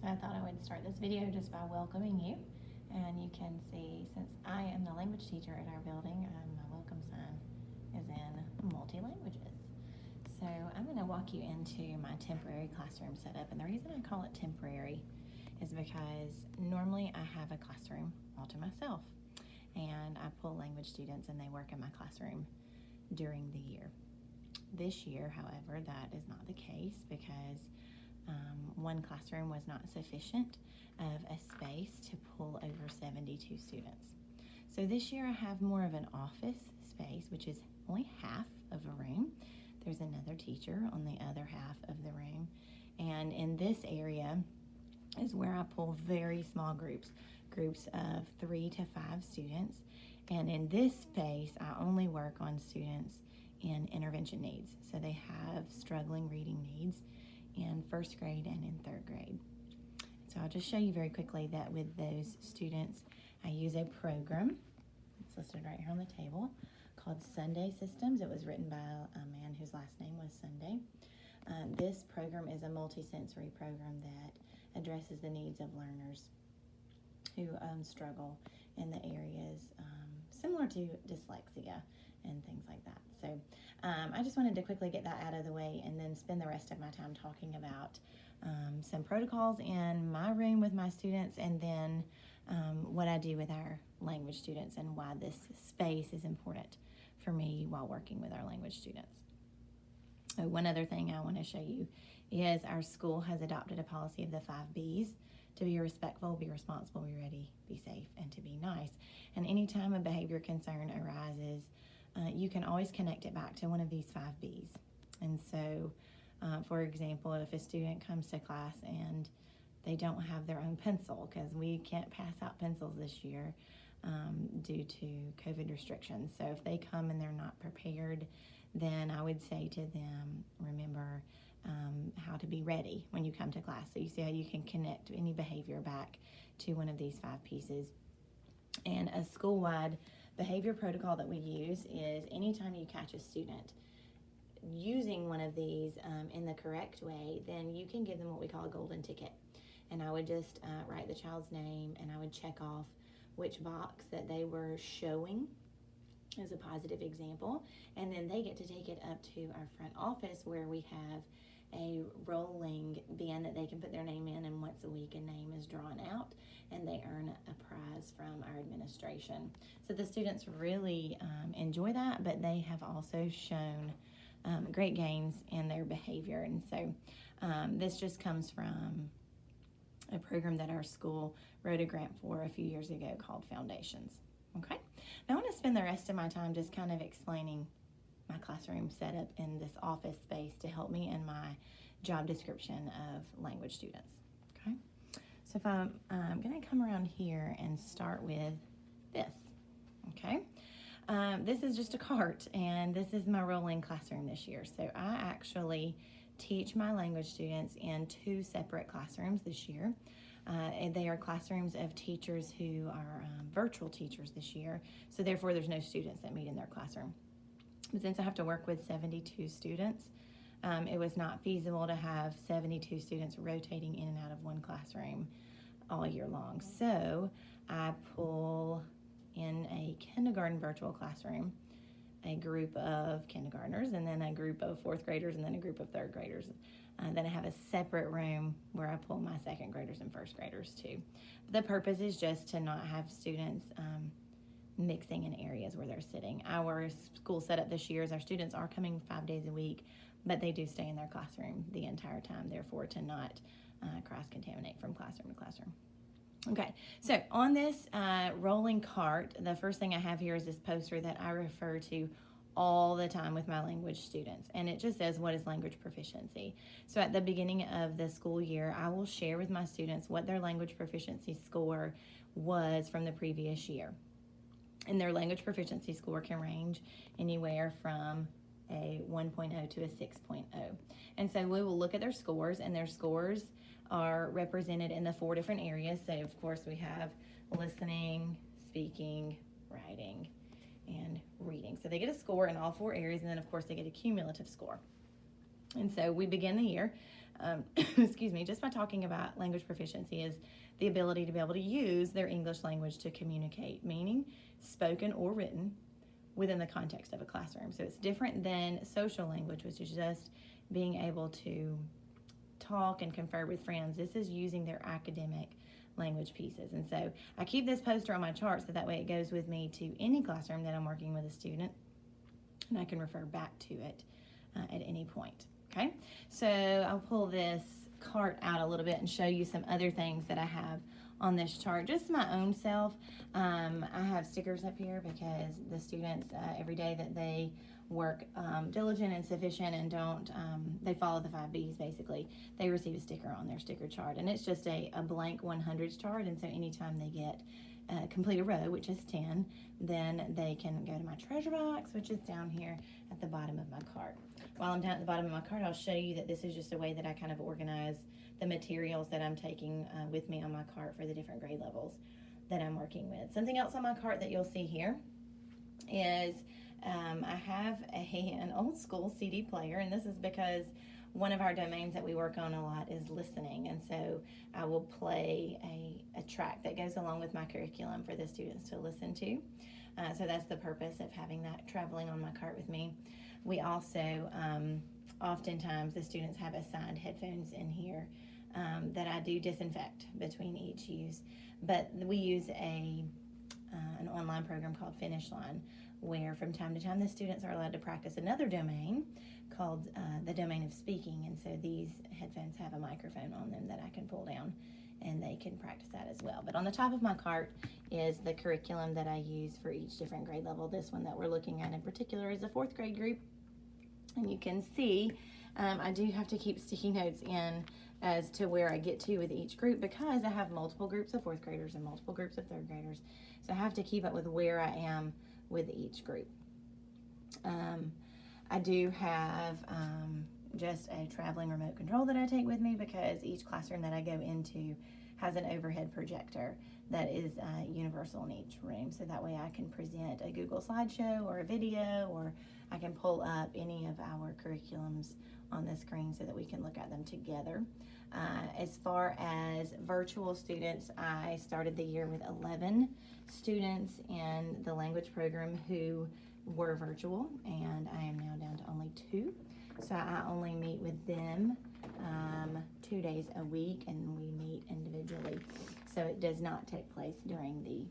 I thought I would start this video just by welcoming you. And you can see, since I am the language teacher at our building, my welcome sign is in multi-languages. So I'm going to walk you into my temporary classroom setup. And the reason I call it temporary is because normally I have a classroom all to myself. And I pull language students and they work in my classroom during the year. This year, however, that is not the case because one classroom was not sufficient of a space to pull over 72 students. So this year I have more of an office space, which is only half of a room. There's another teacher on the other half of the room. And in this area is where I pull very small groups of 3 to 5 students. And in this space, I only work on students in intervention needs. So they have struggling reading needs in first grade and in third grade. So I'll just show you very quickly that with those students, I use a program. It's listed right here on the table called Sunday Systems. It was written by a man whose last name was Sunday. This program is a multisensory program that addresses the needs of learners who struggle in the areas similar to dyslexia and things like that. So I just wanted to quickly get that out of the way and then spend the rest of my time talking about some protocols in my room with my students, and then what I do with our language students and why this space is important for me while working with our language students. So one other thing I want to show you is our school has adopted a policy of the 5 B's: to be respectful, be responsible, be ready, be safe, and to be nice. And anytime a behavior concern arises, you can always connect it back to one of these 5 B's. And so, for example, if a student comes to class and they don't have their own pencil, because we can't pass out pencils this year due to COVID restrictions. So if they come and they're not prepared, then I would say to them, remember how to be ready when you come to class. So you see how you can connect any behavior back to one of these 5 pieces. And a school-wide behavior protocol that we use is anytime you catch a student using one of these in the correct way, then you can give them what we call a golden ticket. And I would just write the child's name and I would check off which box that they were showing as a positive example. And then they get to take it up to our front office where we have a rolling bin that they can put their name in, and once a week a name is drawn out and they earn a prize from our administration. So the students really enjoy that, but they have also shown great gains in their behavior. And so this just comes from a program that our school wrote a grant for a few years ago called Foundations. Okay, now I want to spend the rest of my time just kind of explaining my classroom setup in this office space to help me in my job description of language students. Okay, so if I'm going to come around here and start with this. Okay, this is just a cart, and this is my rolling classroom this year. So I actually teach my language students in 2 separate classrooms this year. And they are classrooms of teachers who are virtual teachers this year, so therefore there's no students that meet in their classroom. But since I have to work with 72 students, it was not feasible to have 72 students rotating in and out of one classroom all year long. So I pull in a kindergarten virtual classroom, a group of kindergartners, and then a group of 4th graders, and then a group of 3rd graders. Then I have a separate room where I pull my 2nd graders and 1st graders too. The purpose is just to not have students mixing in areas where they're sitting. Our school setup this year is our students are coming 5 days a week, but they do stay in their classroom the entire time, therefore to not cross-contaminate from classroom to classroom. Okay, so on this rolling cart, the first thing I have here is this poster that I refer to all the time with my language students, and it just says, what is language proficiency? So at the beginning of the school year, I will share with my students what their language proficiency score was from the previous year. And their language proficiency score can range anywhere from a 1.0 to a 6.0. And so we will look at their scores, and their scores are represented in the 4 different areas. So of course we have listening, speaking, writing, and reading. So they get a score in all 4 areas, and then of course they get a cumulative score. And so we begin the year excuse me, just by talking about language proficiency is the ability to be able to use their English language to communicate, meaning spoken or written, within the context of a classroom. So it's different than social language, which is just being able to talk and confer with friends. This is using their academic language pieces. And so I keep this poster on my chart so that way it goes with me to any classroom that I'm working with a student, and I can refer back to it at any point. Okay, so I'll pull this cart out a little bit and show you some other things that I have on this chart, just my own self. I have stickers up here because the students, every day that they work diligent and sufficient and don't, they follow the 5 B's basically, they receive a sticker on their sticker chart. And it's just a blank 100s chart, and so anytime they get complete a row, which is 10, then they can go to my treasure box, which is down here at the bottom of my cart. While I'm down at the bottom of my cart, I'll show you that this is just a way that I kind of organize the materials that I'm taking with me on my cart for the different grade levels that I'm working with. Something else on my cart that you'll see here is I have an old school CD player, and this is because one of our domains that we work on a lot is listening, and so I will play a track that goes along with my curriculum for the students to listen to. So that's the purpose of having that traveling on my cart with me. We also, oftentimes the students have assigned headphones in here that I do disinfect between each use, but we use an online program called Finish Line, where from time to time the students are allowed to practice another domain called the domain of speaking, and so these headphones have a microphone on them that I can pull down and they can practice that as well. But on the top of my cart is the curriculum that I use for each different grade level. This one that we're looking at in particular is a 4th grade group, and you can see I do have to keep sticky notes in as to where I get to with each group because I have multiple groups of 4th graders and multiple groups of 3rd graders, so I have to keep up with where I am with each group. I do have just a traveling remote control that I take with me because each classroom that I go into has an overhead projector that is universal in each room, so that way I can present a Google slideshow or a video, or I can pull up any of our curriculums on the screen so that we can look at them together. As far as virtual students, I started the year with 11 students in the language program who were virtual, and I am now down to only 2. So I only meet with them 2 days a week, and we meet individually. So it does not take place during the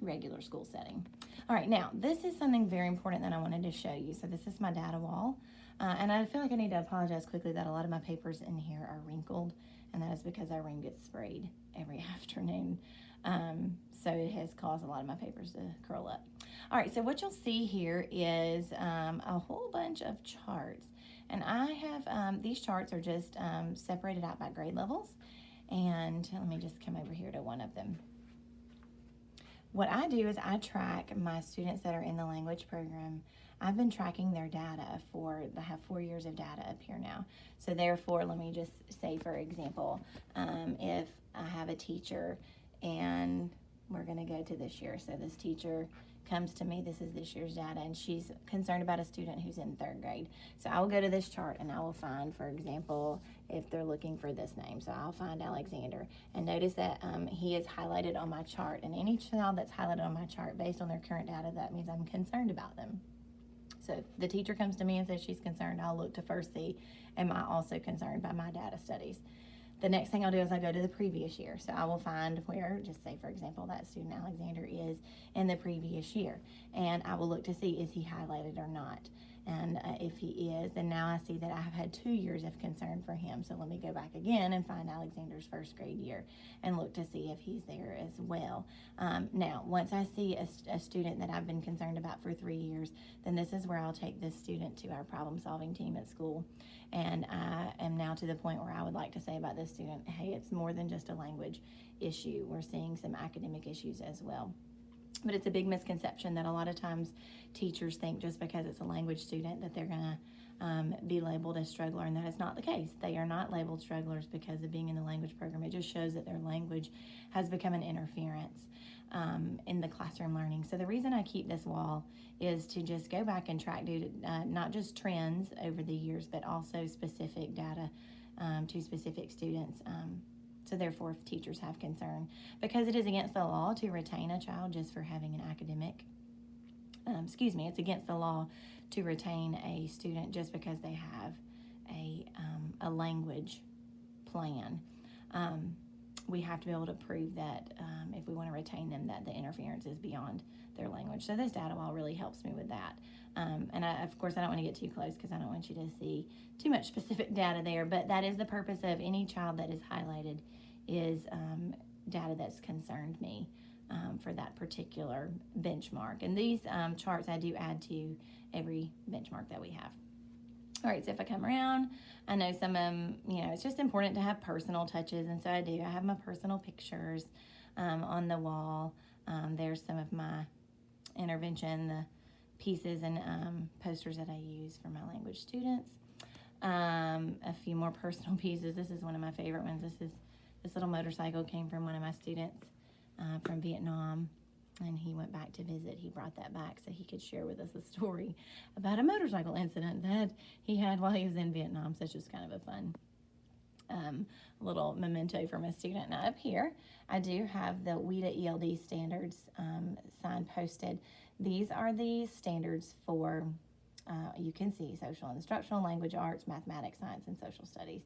regular school setting. All right, now this is something very important that I wanted to show you. So this is my data wall. And I feel like I need to apologize quickly that a lot of my papers in here are wrinkled, and that is because our room gets sprayed every afternoon. So it has caused a lot of my papers to curl up. All right, so what you'll see here is a whole bunch of charts. And I have, these charts are just separated out by grade levels. And let me just come over here to one of them. What I do is I track my students that are in the language program. I've been tracking their data I have 4 years of data up here now. So therefore, let me just say, for example, if I have a teacher and we're going to go to this year. So this teacher comes to me, this is this year's data, and she's concerned about a student who's in 3rd grade. So I will go to this chart and I will find, for example, if they're looking for this name. So I'll find Alexander, and notice that he is highlighted on my chart, and any child that's highlighted on my chart based on their current data, that means I'm concerned about them. So if the teacher comes to me and says she's concerned, I'll look to first see, am I also concerned by my data studies? The next thing I'll do is I go to the previous year. So I will find where, just say for example, that student Alexander is in the previous year. And I will look to see, is he highlighted or not? And if he is, then now I see that I have had 2 years of concern for him. So let me go back again and find Alexander's 1st grade year and look to see if he's there as well. Now, once I see a student that I've been concerned about for 3 years, then this is where I'll take this student to our problem-solving team at school. And I am now to the point where I would like to say about this student, hey, it's more than just a language issue. We're seeing some academic issues as well. But it's a big misconception that a lot of times teachers think just because it's a language student that they're going to be labeled as struggler, and that is not the case. They are not labeled strugglers because of being in the language program. It just shows that their language has become an interference in the classroom learning. So the reason I keep this wall is to just go back and track not just trends over the years, but also specific data to specific students. So therefore, if teachers have concern, because it is against the law to retain a child just for having an academic, it's against the law to retain a student just because they have a language plan. We have to be able to prove that if we want to retain them, that the interference is beyond their language. So this data wall really helps me with that. And of course, I don't want to get too close because I don't want you to see too much specific data there, but that is the purpose of any child that is highlighted is data that's concerned me for that particular benchmark. And these charts I do add to every benchmark that we have. All right, so if I come around, I know some of them, it's just important to have personal touches, and so I do. I have my personal pictures on the wall. There's some of my intervention, the pieces and posters that I use for my language students. A few more personal pieces. This is one of my favorite ones. This little motorcycle came from one of my students from Vietnam, and he went back to visit. He brought that back so he could share with us a story about a motorcycle incident that he had while he was in Vietnam. So it's just kind of a fun little memento from a student. Now up here, I do have the WIDA ELD standards sign posted. These are the standards for, you can see, social and instructional, language arts, mathematics, science, and social studies.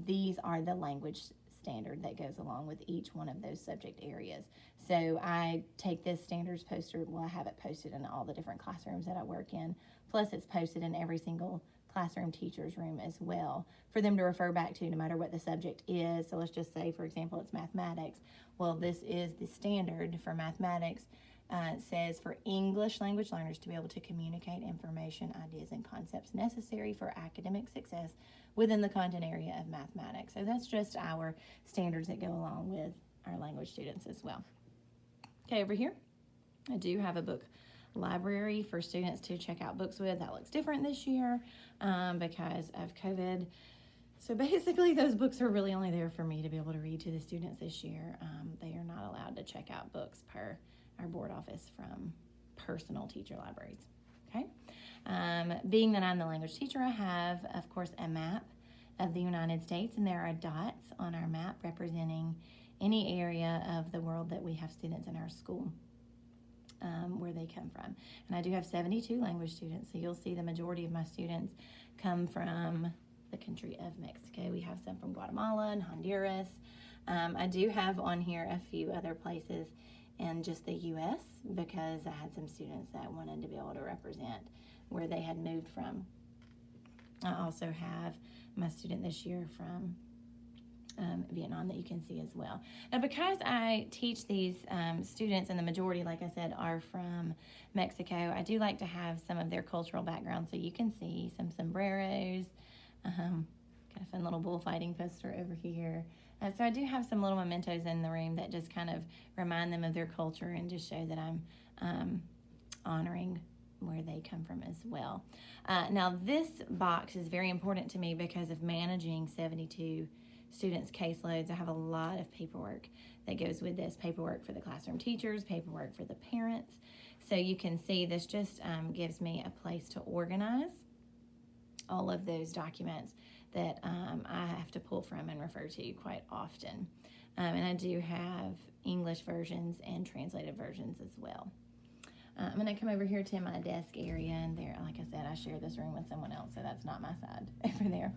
These are the language standard that goes along with each one of those subject areas. So I take this standards poster, I have it posted in all the different classrooms that I work in, plus it's posted in every single classroom teacher's room as well for them to refer back to no matter what the subject is. So let's just say, for example, it's mathematics. Well, this is the standard for mathematics. It says for English language learners to be able to communicate information, ideas, and concepts necessary for academic success within the content area of mathematics. So that's just our standards that go along with our language students as well. Okay, over here, I do have a book library for students to check out books with. That looks different this year because of COVID. So basically, those books are really only there for me to be able to read to the students this year. They are not allowed to check out books per our board office from personal teacher libraries. Okay. Being that I'm the language teacher, I have, of course, a map of the United States, and there are dots on our map representing any area of the world that we have students in our school. Where they come from. And I do have 72 language students, so you'll see the majority of my students come from the country of Mexico. We have some from Guatemala and Honduras. I do have on here a few other places in just the U.S. because I had some students that wanted to be able to represent where they had moved from. I also have my student this year from Vietnam that you can see as well. Now, because I teach these students, and the majority, like I said, are from Mexico, I do like to have some of their cultural background. So you can see some sombreros, got a fun little bullfighting poster over here. So I do have some little mementos in the room that just kind of remind them of their culture and just show that I'm honoring where they come from as well. Now, this box is very important to me because of managing 72 students' caseloads. I have a lot of paperwork that goes with this. Paperwork for the classroom teachers, paperwork for the parents. So you can see this just gives me a place to organize all of those documents that I have to pull from and refer to quite often. And I do have English versions and translated versions as well. I'm going to come over here to my desk area, and there, like I said, I share this room with someone else, so that's not my side over there.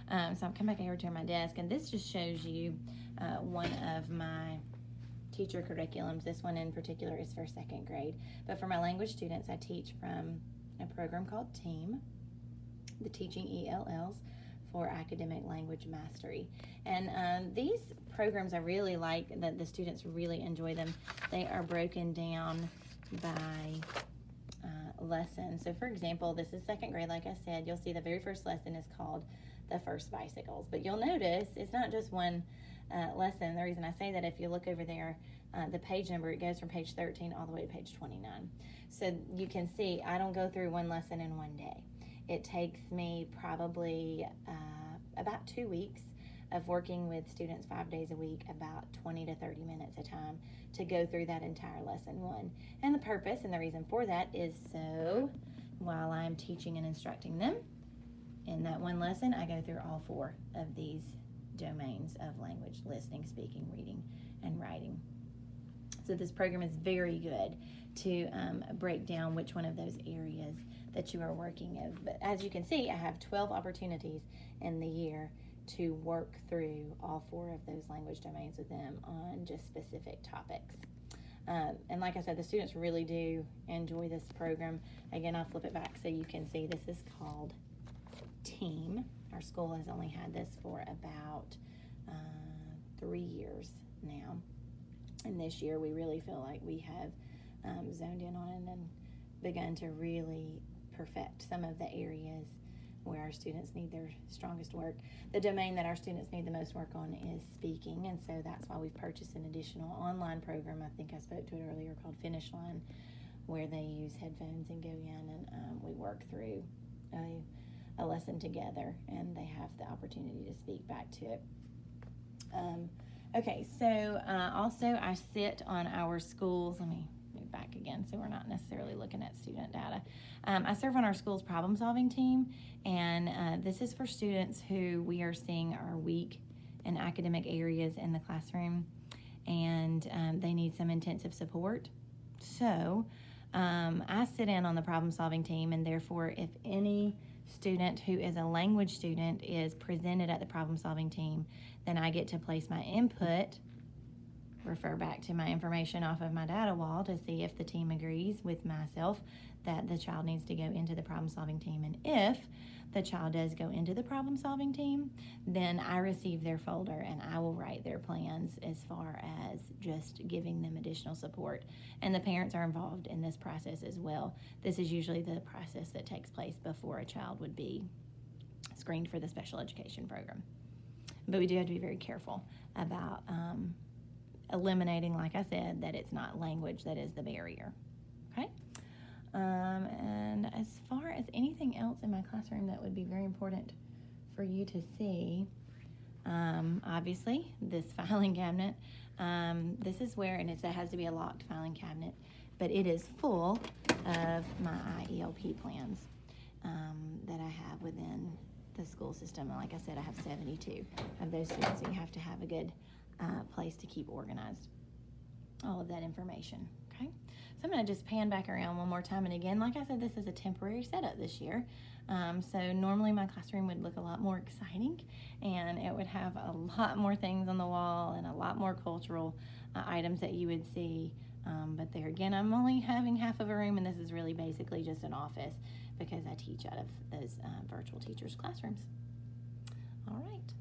So I'll come back over to my desk, and this just shows you one of my teacher curriculums. This one in particular is for second grade. But for my language students, I teach from a program called TEAM, the Teaching ELLs for Academic Language Mastery. And these programs I really like, that the students really enjoy them. They are broken down by lesson. So for example, this is second grade. Like I said, you'll see the very first lesson is called The First Bicycles, but you'll notice it's not just one lesson. The reason I say that, if you look over there, the page number, it goes from page 13 all the way to page 29. So you can see I don't go through one lesson in one day. It takes me probably about 2 weeks of working with students 5 days a week, about 20 to 30 minutes a time, to go through that entire lesson one. And the purpose and the reason for that is so while I'm teaching and instructing them, in that one lesson, I go through all 4 of these domains of language: listening, speaking, reading, and writing. So this program is very good to break down which one of those areas that you are working in. But as you can see, I have 12 opportunities in the year to work through all 4 of those language domains with them on just specific topics. And like I said, the students really do enjoy this program. Again, I'll flip it back so you can see this is called TEAM. Our school has only had this for about 3 years now. And this year we really feel like we have zoned in on it and begun to really perfect some of the areas where our students need their strongest work. The domain that our students need the most work on is speaking, and so that's why we've purchased an additional online program, I think I spoke to it earlier, called Finish Line, where they use headphones and go in and we work through a lesson together, and they have the opportunity to speak back to it. Okay, so also I sit on our schools. Let me move back again so we're not necessarily looking at student data. I serve on our school's problem-solving team, and this is for students who we are seeing are weak in academic areas in the classroom, and they need some intensive support. So I sit in on the problem-solving team, and therefore if any student who is a language student is presented at the problem-solving team, then I get to place my input, refer back to my information off of my data wall to see if the team agrees with myself that the child needs to go into the problem-solving team. And if the child does go into the problem-solving team, then I receive their folder and I will write their plans as far as just giving them additional support. And the parents are involved in this process as well. This is usually the process that takes place before a child would be screened for the special education program. But we do have to be very careful about eliminating, like I said, that it's not language that is the barrier. Okay? And as far as anything else in my classroom that would be very important for you to see, obviously this filing cabinet, this is where, and it has to be a locked filing cabinet, but it is full of my IELP plans that I have within the school system. And like I said, I have 72 of those students, so you have to have a good place to keep organized all of that information. Okay, so I'm going to just pan back around one more time, and again, like I said, this is a temporary setup this year. So normally my classroom would look a lot more exciting, and it would have a lot more things on the wall and a lot more cultural items that you would see. But there again, I'm only having half of a room, and this is really basically just an office because I teach out of those virtual teachers' classrooms. All right.